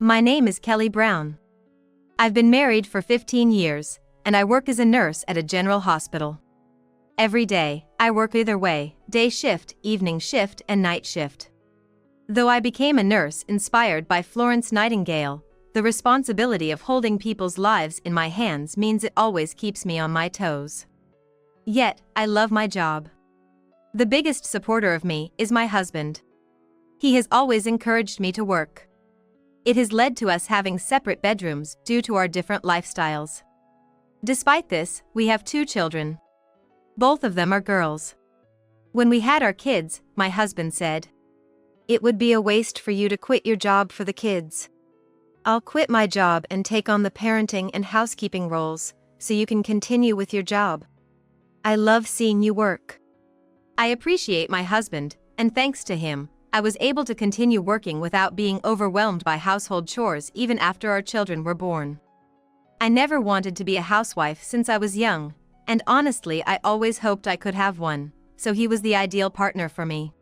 My name is Kelly Brown. I've been married for 15 years, and I work as a nurse at a general hospital. Every day, I work either way, day shift, evening shift, and night shift. Though I became a nurse inspired by Florence Nightingale, the responsibility of holding people's lives in my hands means it always keeps me on my toes. Yet, I love my job. The biggest supporter of me is my husband. He has always encouraged me to work. It has led to us having separate bedrooms due to our different lifestyles. Despite this, we have 2 children. Both of them are girls. When we had our kids, my husband said, "It would be a waste for you to quit your job for the kids. I'll quit my job and take on the parenting and housekeeping roles, so you can continue with your job. I love seeing you work." I appreciate my husband, and thanks to him, I was able to continue working without being overwhelmed by household chores even after our children were born. I never wanted to be a housewife since I was young, and honestly I always hoped I could have one, so he was the ideal partner for me.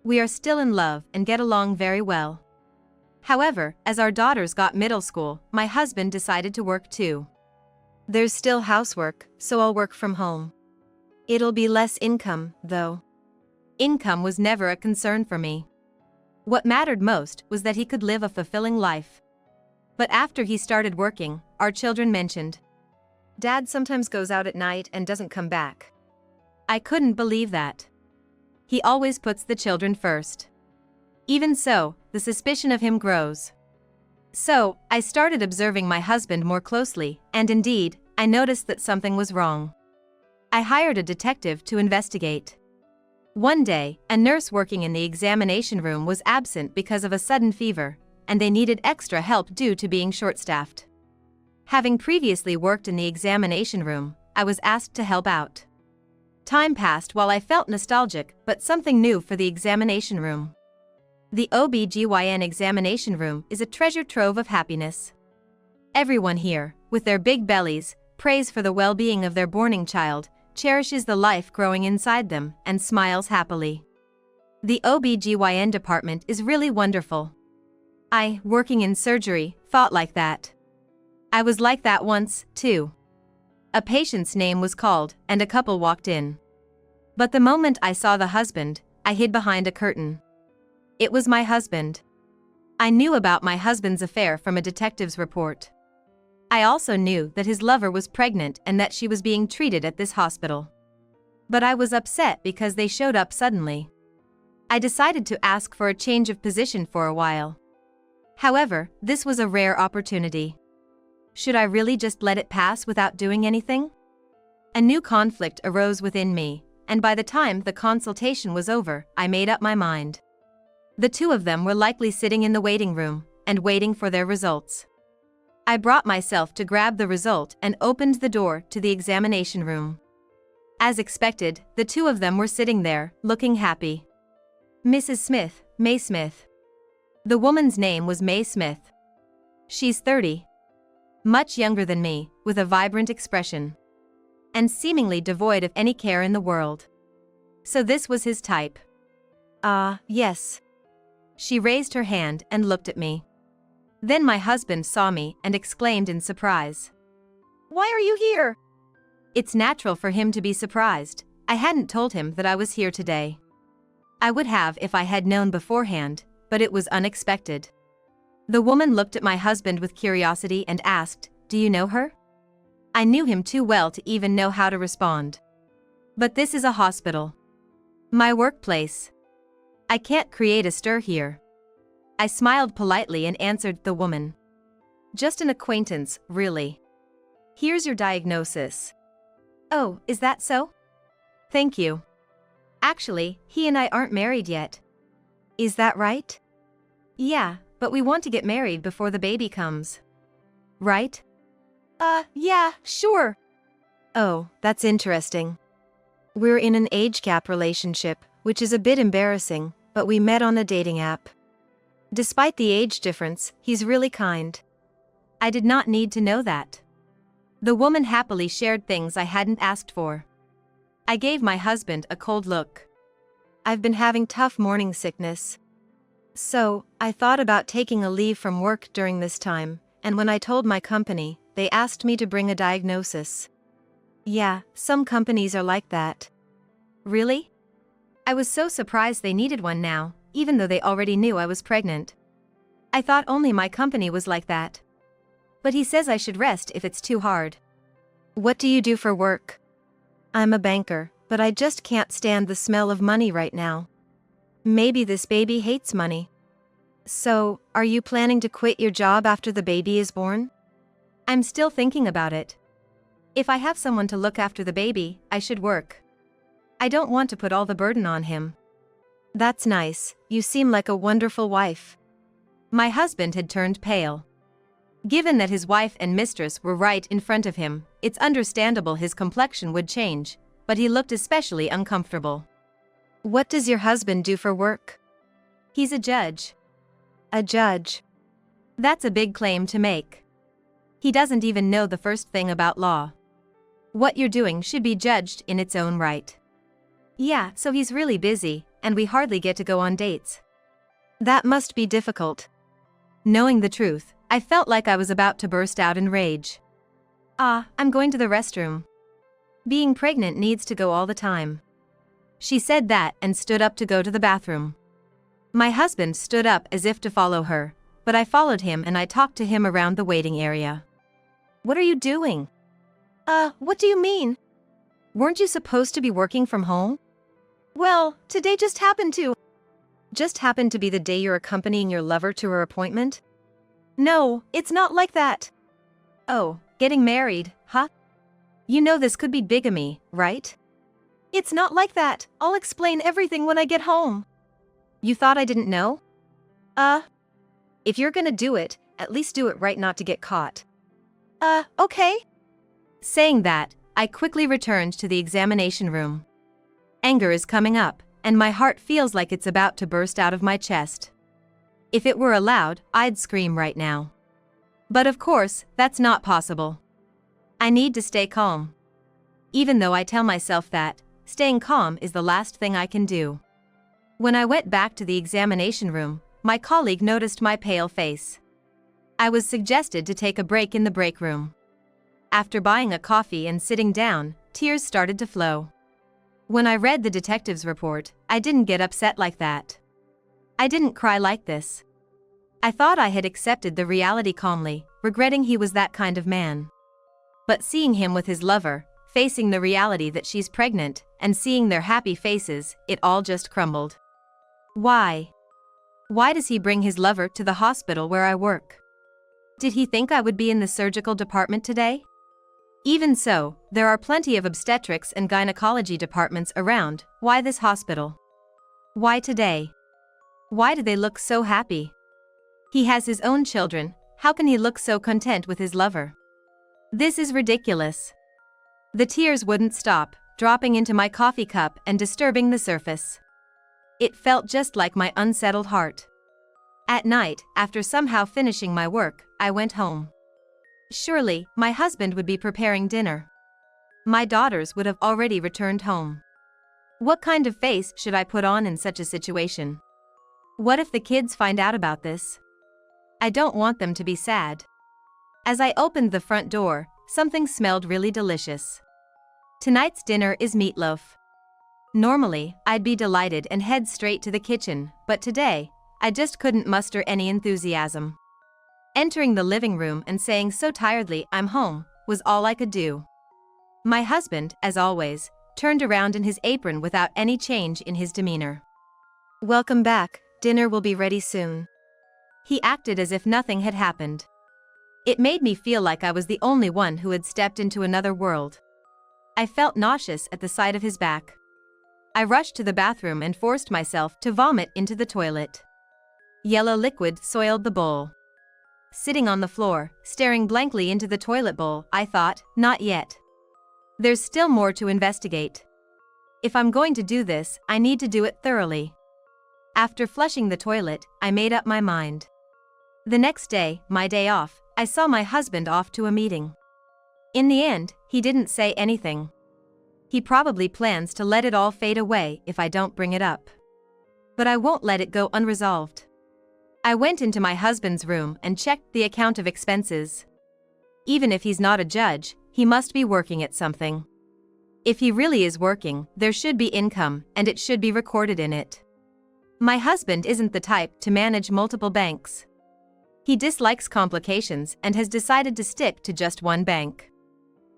We are still in love and get along very well. However, as our daughters got middle school, my husband decided to work too. There's still housework, so I'll work from home. It'll be less income, though. Income was never a concern for me. What mattered most was that he could live a fulfilling life. But after he started working, our children mentioned, "Dad sometimes goes out at night and doesn't come back." I couldn't believe that. He always puts the children first. Even so, the suspicion of him grows. So, I started observing my husband more closely, and indeed, I noticed that something was wrong. I hired a detective to investigate. One day, a nurse working in the examination room was absent because of a sudden fever, and they needed extra help due to being short-staffed. Having previously worked in the examination room, I was asked to help out. Time passed while I felt nostalgic, but something new for the examination room. The OB/GYN examination room is a treasure trove of happiness. Everyone here, with their big bellies, prays for the well-being of their borning child, cherishes the life growing inside them, and smiles happily. The OB/GYN department is really wonderful. I, working in surgery, thought like that. I was like that once, too. A patient's name was called, and a couple walked in. But the moment I saw the husband, I hid behind a curtain. It was my husband. I knew about my husband's affair from a detective's report. I also knew that his lover was pregnant and that she was being treated at this hospital. But I was upset because they showed up suddenly. I decided to ask for a change of position for a while. However, this was a rare opportunity. Should I really just let it pass without doing anything? A new conflict arose within me, and by the time the consultation was over, I made up my mind. The 2 of them were likely sitting in the waiting room, and waiting for their results. I brought myself to grab the result and opened the door to the examination room. As expected, the 2 of them were sitting there, looking happy. Mrs. Smith, May Smith. The woman's name was May Smith. She's 30. Much younger than me, with a vibrant expression. And seemingly devoid of any care in the world. So this was his type. Yes. She raised her hand and looked at me. Then my husband saw me and exclaimed in surprise, "Why are you here?" It's natural for him to be surprised. I hadn't told him that I was here today. I would have if I had known beforehand, but it was unexpected. The woman looked at my husband with curiosity and asked, "Do you know her?" I knew him too well to even know how to respond. But this is a hospital. My workplace. I can't create a stir here. I smiled politely and answered the woman. "Just an acquaintance, really. Here's your diagnosis." "Oh, is that so?" "Thank you. Actually, he and I aren't married yet." "Is that right?" "Yeah, but we want to get married before the baby comes." "Right?" Yeah, sure." "Oh, that's interesting. We're in an age gap relationship, which is a bit embarrassing, but we met on a dating app. Despite the age difference, he's really kind." I did not need to know that. The woman happily shared things I hadn't asked for. I gave my husband a cold look. "I've been having tough morning sickness." So, I thought about taking a leave from work during this time, and when I told my company, they asked me to bring a diagnosis. Yeah, some companies are like that. Really? I was so surprised they needed one now, even though they already knew I was pregnant. I thought only my company was like that. But he says I should rest if it's too hard. What do you do for work? I'm a banker, but I just can't stand the smell of money right now. Maybe this baby hates money. So, are you planning to quit your job after the baby is born? I'm still thinking about it. If I have someone to look after the baby, I should work. I don't want to put all the burden on him. That's nice, you seem like a wonderful wife. My husband had turned pale. Given that his wife and mistress were right in front of him, it's understandable his complexion would change, but he looked especially uncomfortable. What does your husband do for work? He's a judge. A judge. That's a big claim to make. He doesn't even know the first thing about law. What you're doing should be judged in its own right. Yeah, so he's really busy, and we hardly get to go on dates. That must be difficult. Knowing the truth, I felt like I was about to burst out in rage. I'm going to the restroom. Being pregnant needs to go all the time. She said that and stood up to go to the bathroom. My husband stood up as if to follow her, but I followed him and I talked to him around the waiting area. What are you doing? What do you mean? Weren't you supposed to be working from home? Well, today just happened to be the day you're accompanying your lover to her appointment? No, it's not like that. Oh, getting married, huh? You know this could be bigamy, right? It's not like that. I'll explain everything when I get home. You thought I didn't know? If you're gonna do it, at least do it right not to get caught. Okay. Saying that, I quickly returned to the examination room. Anger is coming up, and my heart feels like it's about to burst out of my chest. If it were allowed, I'd scream right now. But of course, that's not possible. I need to stay calm. Even though I tell myself that, staying calm is the last thing I can do. When I went back to the examination room, my colleague noticed my pale face. I was suggested to take a break in the break room. After buying a coffee and sitting down, tears started to flow. When I read the detective's report, I didn't get upset like that. I didn't cry like this. I thought I had accepted the reality calmly, regretting he was that kind of man. But seeing him with his lover, facing the reality that she's pregnant, and seeing their happy faces, it all just crumbled. Why? Why does he bring his lover to the hospital where I work? Did he think I would be in the surgical department today? Even so, there are plenty of obstetrics and gynecology departments around. Why this hospital? Why today? Why do they look so happy? He has his own children, how can he look so content with his lover? This is ridiculous. The tears wouldn't stop, dropping into my coffee cup and disturbing the surface. It felt just like my unsettled heart. At night, after somehow finishing my work, I went home. Surely, my husband would be preparing dinner. My daughters would have already returned home. What kind of face should I put on in such a situation? What if the kids find out about this? I don't want them to be sad. As I opened the front door, something smelled really delicious. Tonight's dinner is meatloaf. Normally, I'd be delighted and head straight to the kitchen, but today, I just couldn't muster any enthusiasm. Entering the living room and saying so tiredly, "I'm home," was all I could do. My husband, as always, turned around in his apron without any change in his demeanor. "Welcome back, dinner will be ready soon." He acted as if nothing had happened. It made me feel like I was the only one who had stepped into another world. I felt nauseous at the sight of his back. I rushed to the bathroom and forced myself to vomit into the toilet. Yellow liquid soiled the bowl. Sitting on the floor, staring blankly into the toilet bowl, I thought, not yet. There's still more to investigate. If I'm going to do this, I need to do it thoroughly. After flushing the toilet, I made up my mind. The next day, my day off, I saw my husband off to a meeting. In the end, he didn't say anything. He probably plans to let it all fade away if I don't bring it up. But I won't let it go unresolved. I went into my husband's room and checked the account of expenses. Even if he's not a judge, he must be working at something. If he really is working, there should be income, and it should be recorded in it. My husband isn't the type to manage multiple banks. He dislikes complications and has decided to stick to just one bank.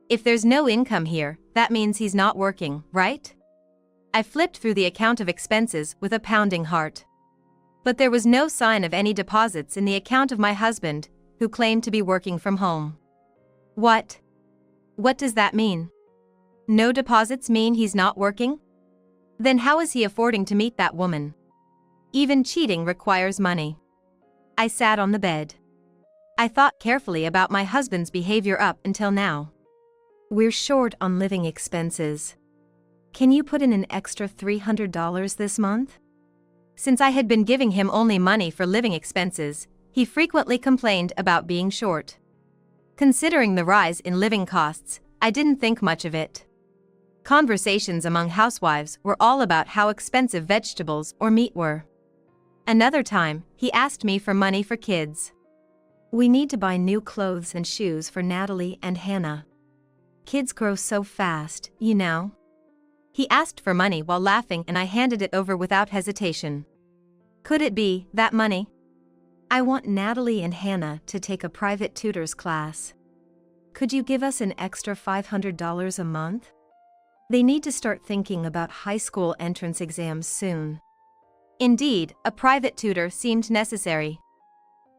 If there's no income here, that means he's not working, right? I flipped through the account of expenses with a pounding heart. But there was no sign of any deposits in the account of my husband, who claimed to be working from home. What? What does that mean? No deposits mean he's not working? Then how is he affording to meet that woman? Even cheating requires money. I sat on the bed. I thought carefully about my husband's behavior up until now. We're short on living expenses. Can you put in an extra $300 this month? Since I had been giving him only money for living expenses, he frequently complained about being short. Considering the rise in living costs, I didn't think much of it. Conversations among housewives were all about how expensive vegetables or meat were. Another time, he asked me for money for kids. We need to buy new clothes and shoes for Natalie and Hannah. Kids grow so fast, you know. He asked for money while laughing and I handed it over without hesitation. Could it be that money? I want Natalie and Hannah to take a private tutor's class. Could you give us an extra $500 a month? They need to start thinking about high school entrance exams soon. Indeed, a private tutor seemed necessary.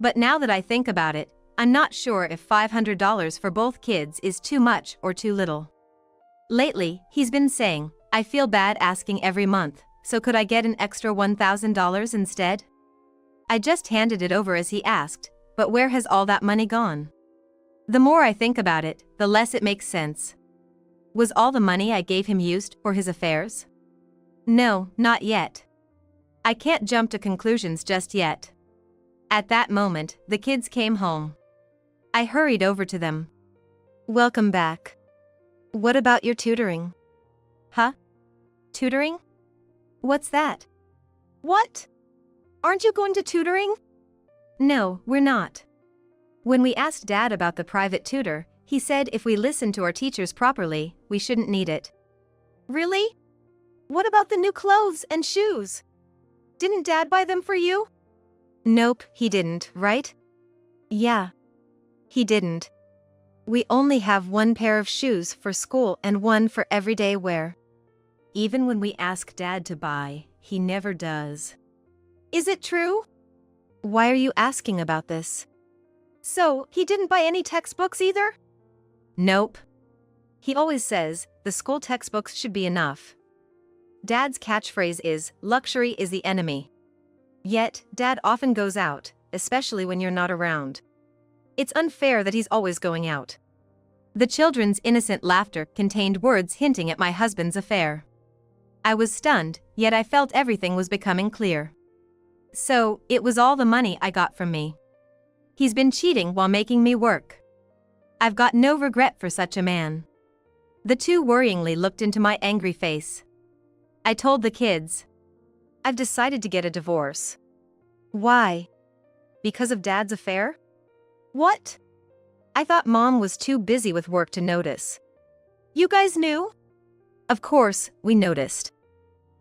But now that I think about it, I'm not sure if $500 for both kids is too much or too little. Lately, he's been saying, I feel bad asking every month, so could I get an extra $1,000 instead? I just handed it over as he asked, but where has all that money gone? The more I think about it, the less it makes sense. Was all the money I gave him used for his affairs? No, not yet. I can't jump to conclusions just yet. At that moment, the kids came home. I hurried over to them. Welcome back. What about your tutoring? Huh? Tutoring? What's that? What? Aren't you going to tutoring? No, we're not. When we asked Dad about the private tutor, he said if we listened to our teachers properly, we shouldn't need it. Really? What about the new clothes and shoes? Didn't Dad buy them for you? Nope, he didn't, right? Yeah. He didn't. We only have one pair of shoes for school and one for everyday wear. Even when we ask Dad to buy, he never does. Is it true? Why are you asking about this? So, he didn't buy any textbooks either? Nope. He always says, the school textbooks should be enough. Dad's catchphrase is, luxury is the enemy. Yet, Dad often goes out, especially when you're not around. It's unfair that he's always going out. The children's innocent laughter contained words hinting at my husband's affair. I was stunned, yet I felt everything was becoming clear. So, it was all the money I got from me. He's been cheating while making me work. I've got no regret for such a man. The two worryingly looked into my angry face. I told the kids. I've decided to get a divorce. Why? Because of Dad's affair? What? I thought Mom was too busy with work to notice. You guys knew? Of course, we noticed.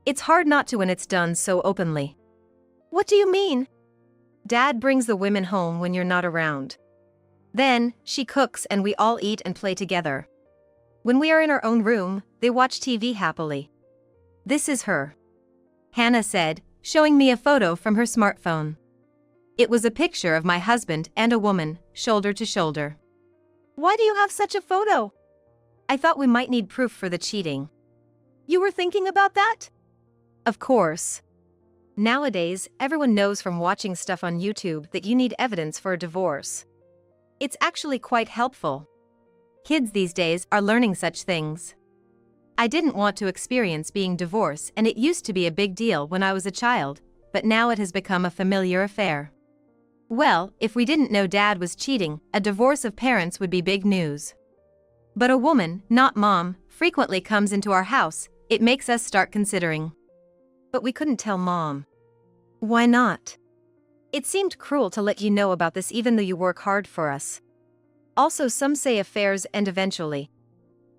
It's hard not to when it's done so openly. What do you mean? Dad brings the women home when you're not around. Then, she cooks and we all eat and play together. When we are in our own room, they watch TV happily. This is her. Hannah said, showing me a photo from her smartphone. It was a picture of my husband and a woman, shoulder to shoulder. Why do you have such a photo? I thought we might need proof for the cheating. You were thinking about that? Of course. Nowadays, everyone knows from watching stuff on YouTube that you need evidence for a divorce. It's actually quite helpful. Kids these days are learning such things. I didn't want to experience being divorced, and it used to be a big deal when I was a child, but now it has become a familiar affair. Well, if we didn't know Dad was cheating, a divorce of parents would be big news. But a woman, not Mom, frequently comes into our house. It makes us start considering. But we couldn't tell Mom. Why not? It seemed cruel to let you know about this even though you work hard for us. Also, some say affairs end eventually.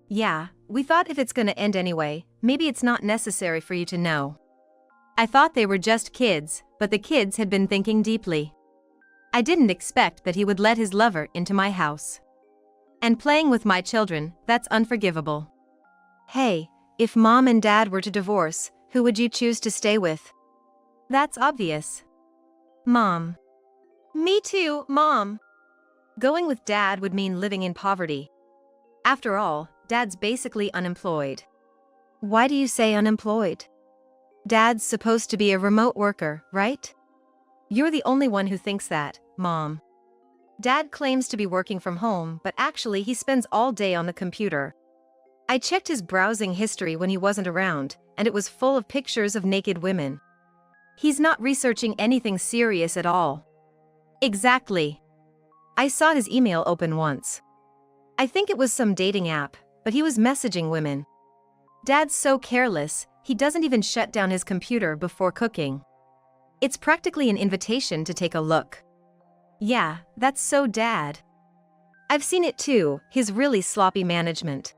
Yeah, we thought if it's gonna end anyway, maybe it's not necessary for you to know. I thought they were just kids, but the kids had been thinking deeply. I didn't expect that he would let his lover into my house. And playing with my children, that's unforgivable. Hey, if mom and dad were to divorce, who would you choose to stay with? That's obvious. Mom. Me too, Mom. Going with dad would mean living in poverty. After all, dad's basically unemployed. Why do you say unemployed? Dad's supposed to be a remote worker, right? You're the only one who thinks that, Mom. Dad claims to be working from home, but actually he spends all day on the computer. I checked his browsing history when he wasn't around, and it was full of pictures of naked women. He's not researching anything serious at all. Exactly. I saw his email open once. I think it was some dating app, but he was messaging women. Dad's so careless, he doesn't even shut down his computer before cooking. It's practically an invitation to take a look. Yeah, that's so Dad. I've seen it too, his really sloppy management.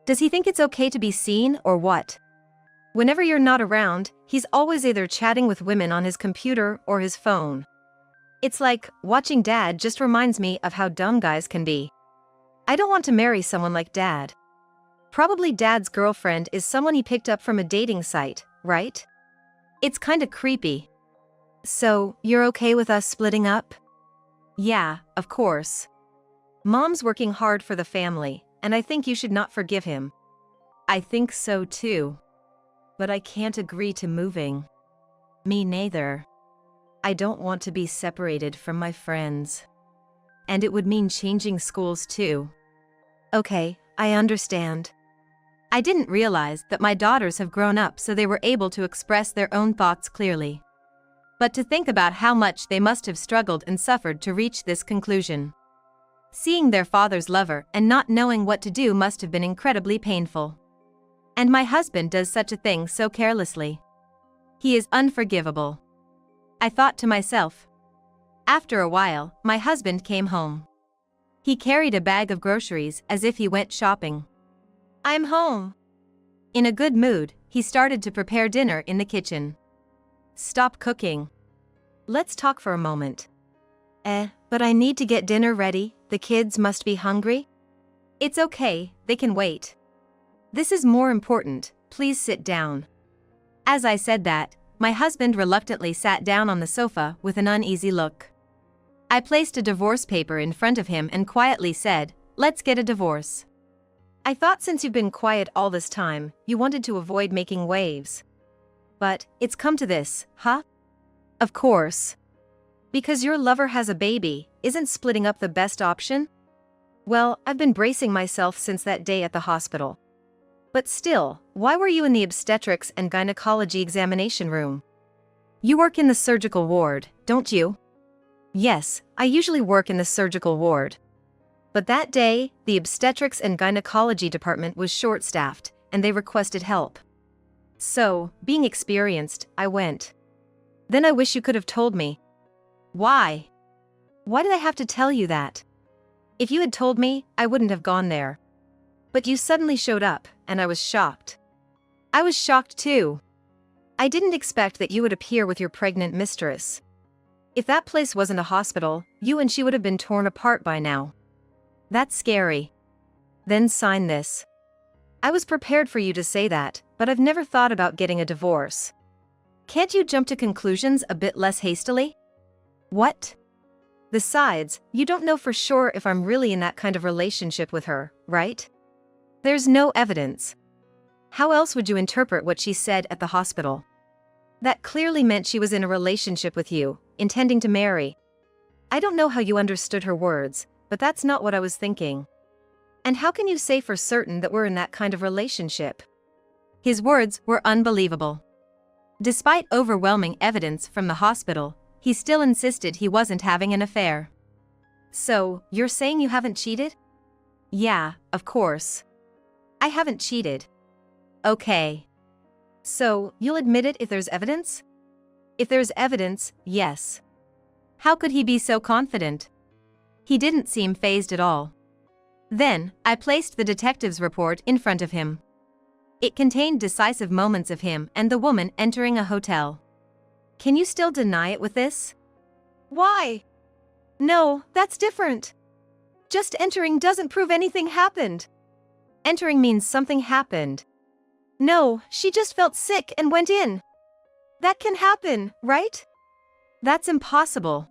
Does he think it's okay to be seen or what? Whenever you're not around, he's always either chatting with women on his computer or his phone. It's like, watching Dad just reminds me of how dumb guys can be. I don't want to marry someone like Dad. Probably Dad's girlfriend is someone he picked up from a dating site, right? It's kinda creepy. So, you're okay with us splitting up? Yeah, of course. Mom's working hard for the family, and I think you should not forgive him. I think so too. But I can't agree to moving. Me neither. I don't want to be separated from my friends. And it would mean changing schools too. Okay, I understand. I didn't realize that my daughters have grown up so they were able to express their own thoughts clearly. But to think about how much they must have struggled and suffered to reach this conclusion. Seeing their father's lover and not knowing what to do must have been incredibly painful. And my husband does such a thing so carelessly. He is unforgivable. I thought to myself. After a while, my husband came home. He carried a bag of groceries as if he went shopping. I'm home. In a good mood, he started to prepare dinner in the kitchen. Stop cooking. Let's talk for a moment. But I need to get dinner ready, the kids must be hungry. It's okay, they can wait. This is more important, please sit down. As I said that, my husband reluctantly sat down on the sofa with an uneasy look. I placed a divorce paper in front of him and quietly said, let's get a divorce. I thought since you've been quiet all this time, you wanted to avoid making waves. But, it's come to this, huh? Of course. Because your lover has a baby, isn't splitting up the best option? Well, I've been bracing myself since that day at the hospital. But still, why were you in the obstetrics and gynecology examination room? You work in the surgical ward, don't you? Yes, I usually work in the surgical ward. But that day, the obstetrics and gynecology department was short-staffed, and they requested help. So, being experienced, I went. Then I wish you could have told me. Why? Why did I have to tell you that? If you had told me, I wouldn't have gone there. But you suddenly showed up, and I was shocked. I was shocked too. I didn't expect that you would appear with your pregnant mistress. If that place wasn't a hospital, you and she would have been torn apart by now. That's scary. Then sign this. I was prepared for you to say that, but I've never thought about getting a divorce. Can't you jump to conclusions a bit less hastily? What? Besides, you don't know for sure if I'm really in that kind of relationship with her, right? There's no evidence. How else would you interpret what she said at the hospital? That clearly meant she was in a relationship with you, intending to marry. I don't know how you understood her words, but that's not what I was thinking. And how can you say for certain that we're in that kind of relationship? His words were unbelievable. Despite overwhelming evidence from the hospital, he still insisted he wasn't having an affair. So, you're saying you haven't cheated? Yeah, of course. I haven't cheated. Okay. So, you'll admit it if there's evidence? If there's evidence, yes. How could he be so confident? He didn't seem fazed at all. Then, I placed the detective's report in front of him. It contained decisive moments of him and the woman entering a hotel. Can you still deny it with this? Why? No, that's different. Just entering doesn't prove anything happened. Entering means something happened. No, she just felt sick and went in. That can happen, right? That's impossible.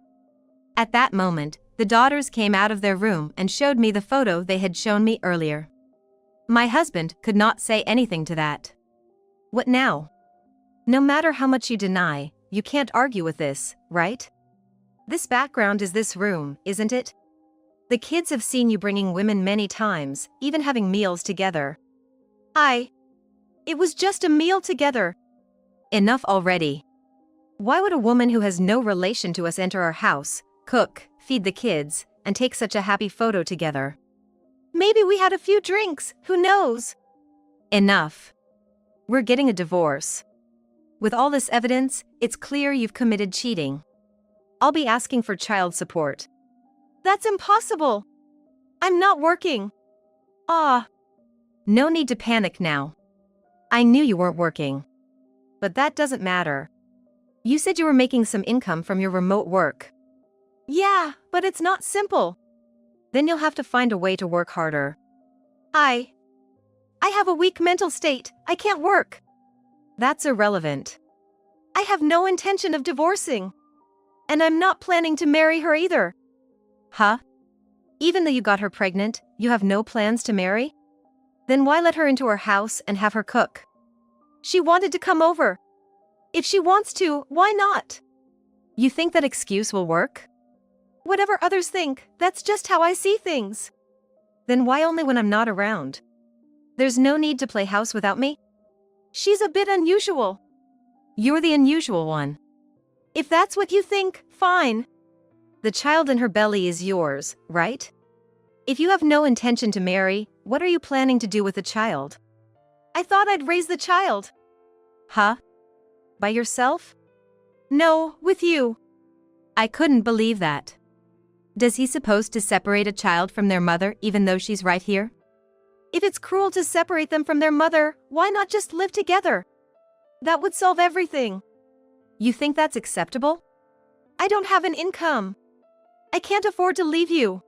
At that moment, the daughters came out of their room and showed me the photo they had shown me earlier. My husband could not say anything to that. What now? No matter how much you deny, you can't argue with this, right? This background is this room, isn't it? The kids have seen you bringing women many times, even having meals together. It was just a meal together. Enough already. Why would a woman who has no relation to us enter our house, cook, feed the kids, and take such a happy photo together? Maybe we had a few drinks, who knows? Enough. We're getting a divorce. With all this evidence, it's clear you've committed cheating. I'll be asking for child support. That's impossible. I'm not working. No need to panic now. I knew you weren't working. But that doesn't matter. You said you were making some income from your remote work. Yeah, but it's not simple. Then you'll have to find a way to work harder. I have a weak mental state, I can't work. That's irrelevant. I have no intention of divorcing. And I'm not planning to marry her either. Huh? Even though you got her pregnant, you have no plans to marry? Then why let her into our house and have her cook? She wanted to come over. If she wants to, why not? You think that excuse will work? Whatever others think, that's just how I see things. Then why only when I'm not around? There's no need to play house without me? She's a bit unusual. You're the unusual one. If that's what you think, fine. The child in her belly is yours, right? If you have no intention to marry, what are you planning to do with the child? I thought I'd raise the child. Huh? By yourself? No, with you. I couldn't believe that. Does he suppose to separate a child from their mother even though she's right here? If it's cruel to separate them from their mother, why not just live together? That would solve everything. You think that's acceptable? I don't have an income. I can't afford to leave you.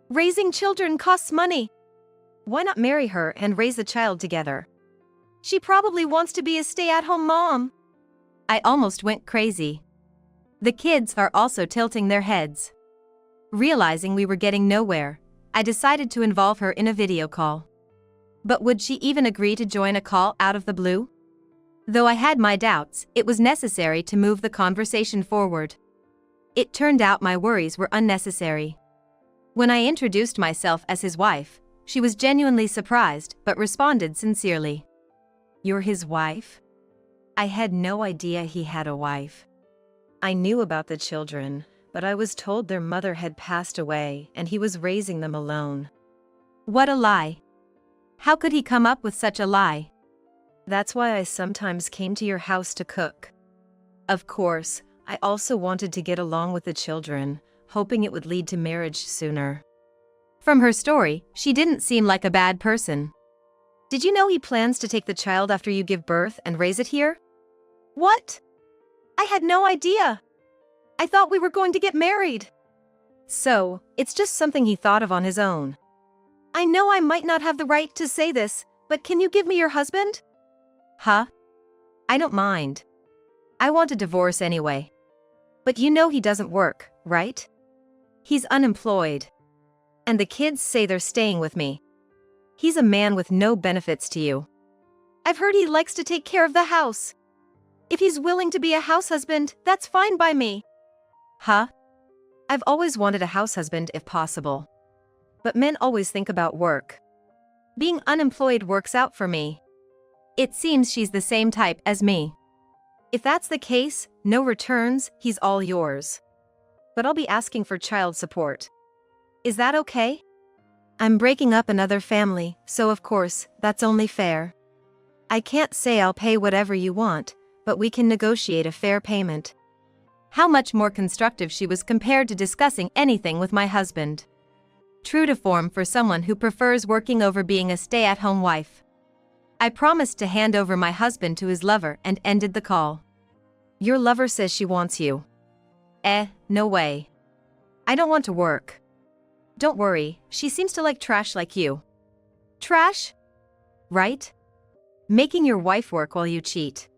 Raising children costs money. Why not marry her and raise the child together? She probably wants to be a stay-at-home mom. I almost went crazy. The kids are also tilting their heads. Realizing we were getting nowhere, I decided to involve her in a video call. But would she even agree to join a call out of the blue? Though I had my doubts, it was necessary to move the conversation forward. It turned out my worries were unnecessary. When I introduced myself as his wife, she was genuinely surprised but responded sincerely. You're his wife? I had no idea he had a wife. I knew about the children, but I was told their mother had passed away and he was raising them alone. What a lie! How could he come up with such a lie? That's why I sometimes came to your house to cook. Of course, I also wanted to get along with the children, hoping it would lead to marriage sooner. From her story, she didn't seem like a bad person. Did you know he plans to take the child after you give birth and raise it here? What? I had no idea. I thought we were going to get married. So, it's just something he thought of on his own. I know I might not have the right to say this, but can you give me your husband? Huh? I don't mind. I want a divorce anyway. But you know he doesn't work, right? He's unemployed. And the kids say they're staying with me. He's a man with no benefits to you. I've heard he likes to take care of the house. If he's willing to be a house husband, that's fine by me. Huh? I've always wanted a house husband if possible. But men always think about work. Being unemployed works out for me. It seems she's the same type as me. If that's the case, no returns, he's all yours. But I'll be asking for child support. Is that okay? I'm breaking up another family, so of course, that's only fair. I can't say I'll pay whatever you want, but we can negotiate a fair payment. How much more constructive she was compared to discussing anything with my husband. True to form for someone who prefers working over being a stay-at-home wife. I promised to hand over my husband to his lover and ended the call. Your lover says she wants you. No way. I don't want to work. Don't worry, she seems to like trash like you. Trash? Right? Making your wife work while you cheat.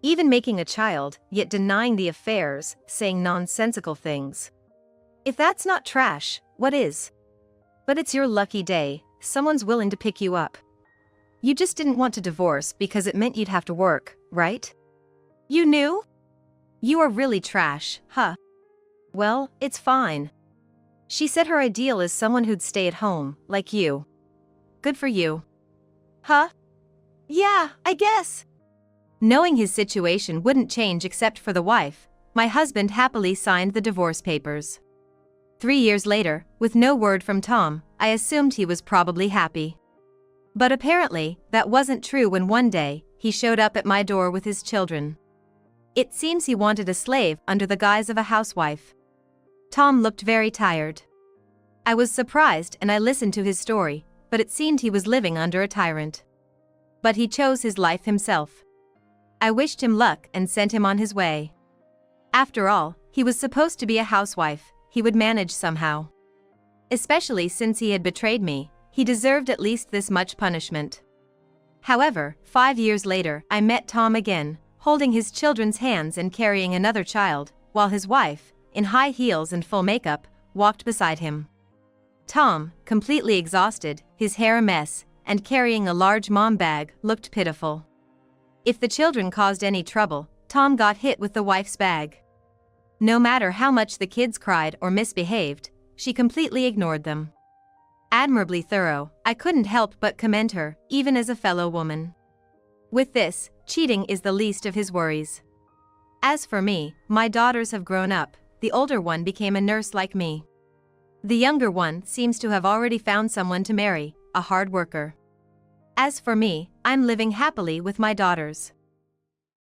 Even making a child, yet denying the affairs, saying nonsensical things. If that's not trash, what is? But it's your lucky day, someone's willing to pick you up. You just didn't want to divorce because it meant you'd have to work, right? You knew? You are really trash, huh? Well, it's fine. She said her ideal is someone who'd stay at home, like you. Good for you. Huh? Yeah, I guess. Knowing his situation wouldn't change except for the wife, my husband happily signed the divorce papers. 3 years later, with no word from Tom, I assumed he was probably happy. But apparently, that wasn't true when one day, he showed up at my door with his children. It seems he wanted a slave under the guise of a housewife. Tom looked very tired. I was surprised and I listened to his story, but it seemed he was living under a tyrant. But he chose his life himself. I wished him luck and sent him on his way. After all, he was supposed to be a housewife, he would manage somehow. Especially since he had betrayed me, he deserved at least this much punishment. However, 5 years later, I met Tom again, holding his children's hands and carrying another child, while his wife, in high heels and full makeup, walked beside him. Tom, completely exhausted, his hair a mess, and carrying a large mom bag, looked pitiful. If the children caused any trouble, Tom got hit with the wife's bag. No matter how much the kids cried or misbehaved, she completely ignored them. Admirably thorough, I couldn't help but commend her, even as a fellow woman. With this, cheating is the least of his worries. As for me, my daughters have grown up, the older one became a nurse like me. The younger one seems to have already found someone to marry, a hard worker. As for me, I'm living happily with my daughters.